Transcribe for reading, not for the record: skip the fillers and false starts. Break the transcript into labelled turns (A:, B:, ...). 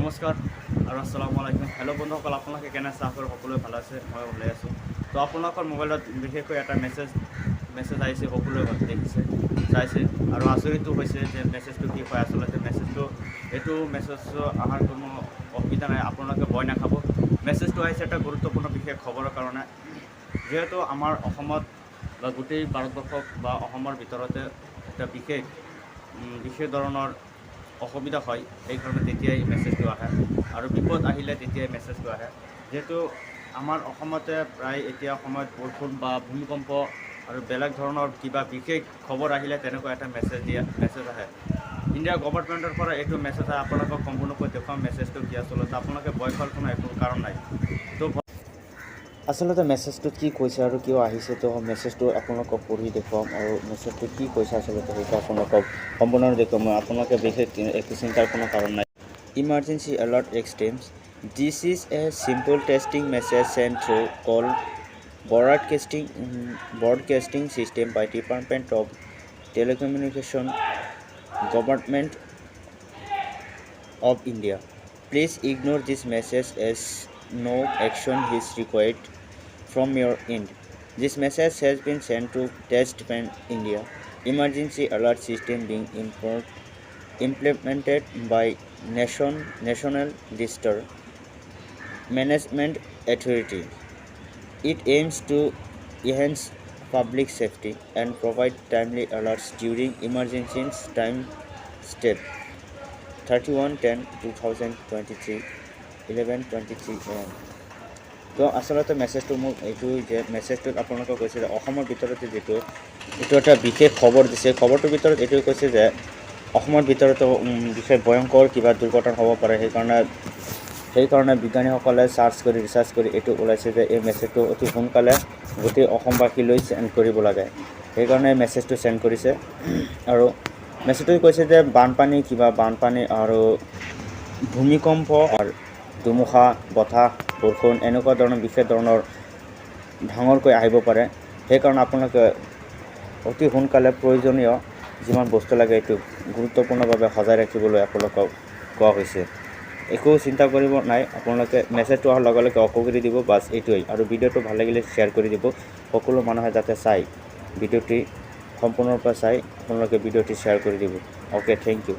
A: নমস্কাৰ আৰু আসসালামু আলাইকুম। হেল্ল' বন্ধুসকল, আপোনালোকে কেনে আছে? আশা কৰোঁ সকলোৱে ভালে আছে। মই ভালে আছোঁ। তো আপোনালোকৰ মোবাইলত বিশেষকৈ এটা মেছেজ আহিছে, সকলোৱে দেখিছে, চাইছে আৰু আচৰিতো হৈছে যে মেছেজটো কি হয়। আচলতে এইটো মেছেজ অহাৰ কোনো অসুবিধা নাই, আপোনালোকে ভয় নাখাব। মেছেজটো আহিছে এটা গুৰুত্বপূৰ্ণ বিশেষ খবৰৰ কাৰণে। যিহেতু আমাৰ অসমত বা গোটেই ভাৰতবৰ্ষক বা অসমৰ ভিতৰতে এটা বিশেষ ধৰণৰ অসুবিধা হয়, সেইকাৰণে তেতিয়াই মেছেজটো আহে আৰু বিপদ আহিলে তেতিয়াই মেছেজটো আহে। যিহেতু আমাৰ অসমতে প্ৰায় এতিয়া সময়ত বৰষুণ বা ভূমিকম্প আৰু বেলেগ ধৰণৰ কিবা বিশেষ খবৰ আহিলে তেনেকুৱা এটা মেছেজ আহে। ইণ্ডিয়া গভৰ্ণমেণ্টৰ পৰা এইটো মেছেজ আহে। আপোনালোকক সম্পূৰ্ণকৈ দেখুৱাম মেছেজটো কি। আচলতে আপোনালোকে ভয় খোৱাৰ কোনো একো কাৰণ নাই। তো আচলতে মেছেজটোত কি কৈছে আৰু কিয় আহিছে, তো মেছেজটো আপোনালোকক পঢ়ি দেখুৱাম আৰু মেছেজটো কি কৈছে আচলতে সেইটো আপোনালোকক সম্পূৰ্ণ দেখুৱাম। আপোনালোকে বিশেষ একো চিন্তাৰ কোনো কাৰণ নাই। Emergency alert extends. This is a simple testing message sent through call broadcasting system by Department of Telecommunication, Government of India. Please ignore this message as no action is required from your end. This message has been sent to Test Ban India. Emergency alert system being implemented by National Disaster Management Authority. It aims to enhance public safety and provide timely alerts during emergencies. Time step 31/10/2023 11:23 AM. তো আচলতে মেছেজটো মোক এইটো যে মেছেজটোত আপোনালোকে কৈছে যে অসমৰ ভিতৰতে এইটো এটা বিশেষ খবৰ দিছে। খবৰটোৰ ভিতৰত এইটোৱে কৈছে যে অসমৰ ভিতৰতো বিশেষ ভয়ংকৰ কিবা দুৰ্ঘটনা হ'ব পাৰে। সেইকাৰণে বিজ্ঞানীসকলে ৰিচাৰ্চ কৰি এইটো ওলাইছে যে এই মেছেজটো অতি সোনকালে গোটেই অসমবাসীলৈ চেণ্ড কৰিব লাগে। সেইকাৰণে মেছেজটো চেণ্ড কৰিছে আৰু মেছেজটোত কৈছে যে বানপানী আৰু ভূমিকম্প আৰু ধুমুহা, বতাহ, বৰষুণ এনেকুৱা ধৰণৰ বিশেষ ধৰণৰ ডাঙৰকৈ আহিব পাৰে। সেইকাৰণে আপোনালোকে অতি সোনকালে প্ৰয়োজনীয় যিমান বস্তু লাগে এইটো গুৰুত্বপূৰ্ণভাৱে সজাই ৰাখিবলৈ আপোনালোকক কোৱা হৈছে। একো চিন্তা কৰিব নাই, আপোনালোকে মেছেজটো অহাৰ লগে লগে অফ কৰি দিব, বাছ এইটোৱেই। আৰু ভিডিঅ'টো ভাল লাগিলে শ্বেয়াৰ কৰি দিব, সকলো মানুহে যাতে চাই ভিডিঅ'টি সম্পূৰ্ণৰূপে চাই আপোনালোকে ভিডিঅ'টি শ্বেয়াৰ কৰি দিব। Okay, thank U.